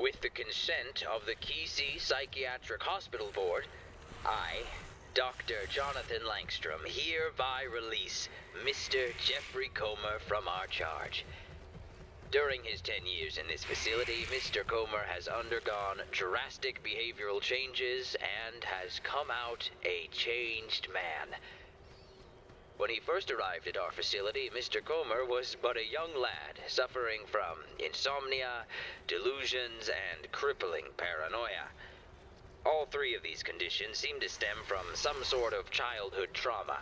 With the consent of the Kesey Psychiatric Hospital Board, I, Dr. Jonathan Langstrom, hereby release Mr. Jeffrey Comer from our charge. During his 10 years in this facility, Mr. Comer has undergone drastic behavioral changes and has come out a changed man. When he first arrived at our facility, Mr. Comer was but a young lad suffering from insomnia, delusions, and crippling paranoia. All three of these conditions seem to stem from some sort of childhood trauma.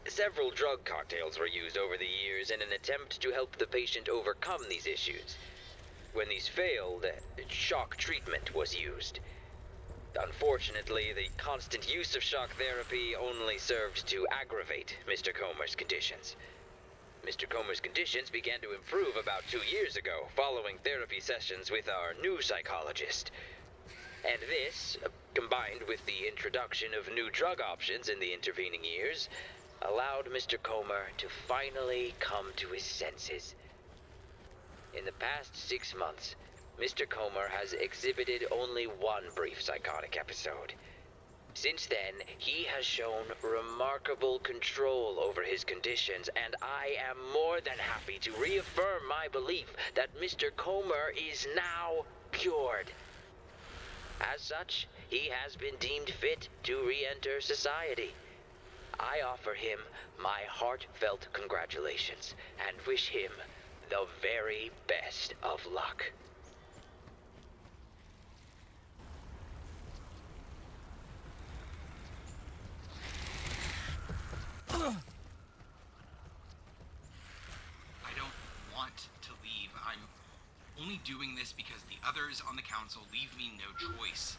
Several drug cocktails were used over the years in an attempt to help the patient overcome these issues. When these failed, shock treatment was used. Unfortunately, the constant use of shock therapy only served to aggravate Mr. Comer's conditions. Mr. Comer's conditions began to improve about 2 years ago, following therapy sessions with our new psychologist. And this, combined with the introduction of new drug options in the intervening years, allowed Mr. Comer to finally come to his senses. In the past 6 months, Mr. Comer has exhibited only one brief psychotic episode. Since then, he has shown remarkable control over his conditions, and I am more than happy to reaffirm my belief that Mr. Comer is now cured. As such, he has been deemed fit to re-enter society. I offer him my heartfelt congratulations and wish him the very best of luck. I don't want to leave. I'm only doing this because the others on the council leave me no choice.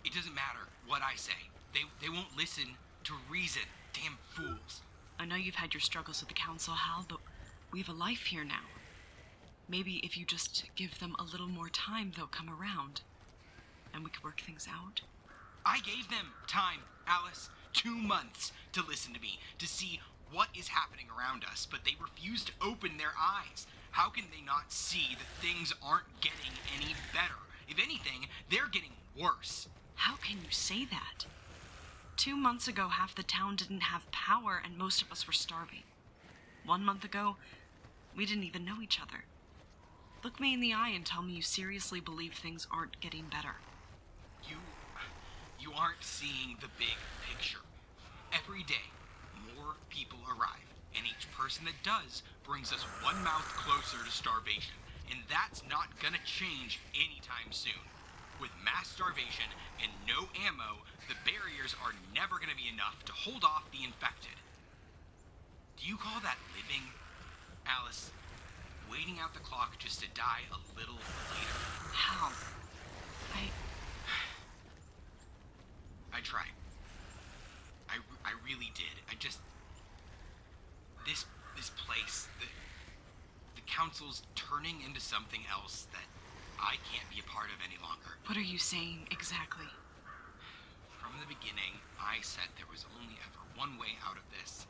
It doesn't matter what I say. They won't listen to reason. Damn fools. I know you've had your struggles with the council, Hal, but we have a life here now. Maybe if you just give them a little more time, they'll come around. And we could work things out. I gave them time, Alice. 2 months to listen to me, to see what is happening around us, but they refuse to open their eyes. How can they not see that things aren't getting any better? If anything, they're getting worse. How can you say that? 2 months ago, half the town didn't have power and most of us were starving. 1 month ago, we didn't even know each other. Look me in the eye and tell me you seriously believe things aren't getting better. You aren't seeing the big picture. Every day, more people arrive, and each person that does brings us one mouth closer to starvation, and that's not gonna change anytime soon. With mass starvation and no ammo, the barriers are never gonna be enough to hold off the infected. Do you call that living, Alice? Waiting out the clock just to die a little later? How? I tried. I really did. This place, the council's turning into something else that I can't be a part of any longer. What are you saying exactly? From the beginning, I said there was only ever one way out of this.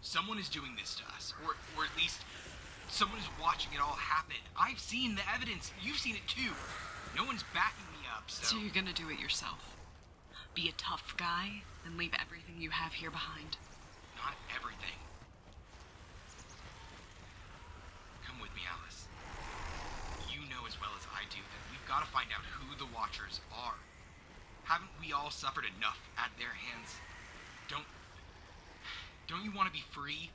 Someone is doing this to us, or at least someone is watching it all happen. I've seen the evidence. You've seen it too. No one's backing me up, So you're gonna do it yourself? Be a tough guy and leave everything you have here behind? Not everything. Come with me, Alice. You know as well as I do that we've got to find out who the Watchers are. Haven't we all suffered enough at their hands? Don't you want to be free?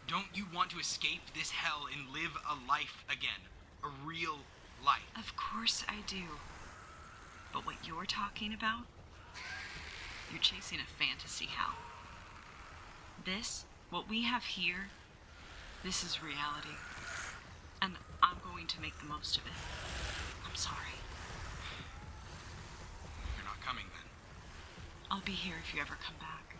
Don't you want to escape this hell and live a life again? A real life? Of course I do. But what you're talking about? You're chasing a fantasy, Hal. This, what we have here, this is reality. And I'm going to make the most of it. I'm sorry. You're not coming then? I'll be here if you ever come back.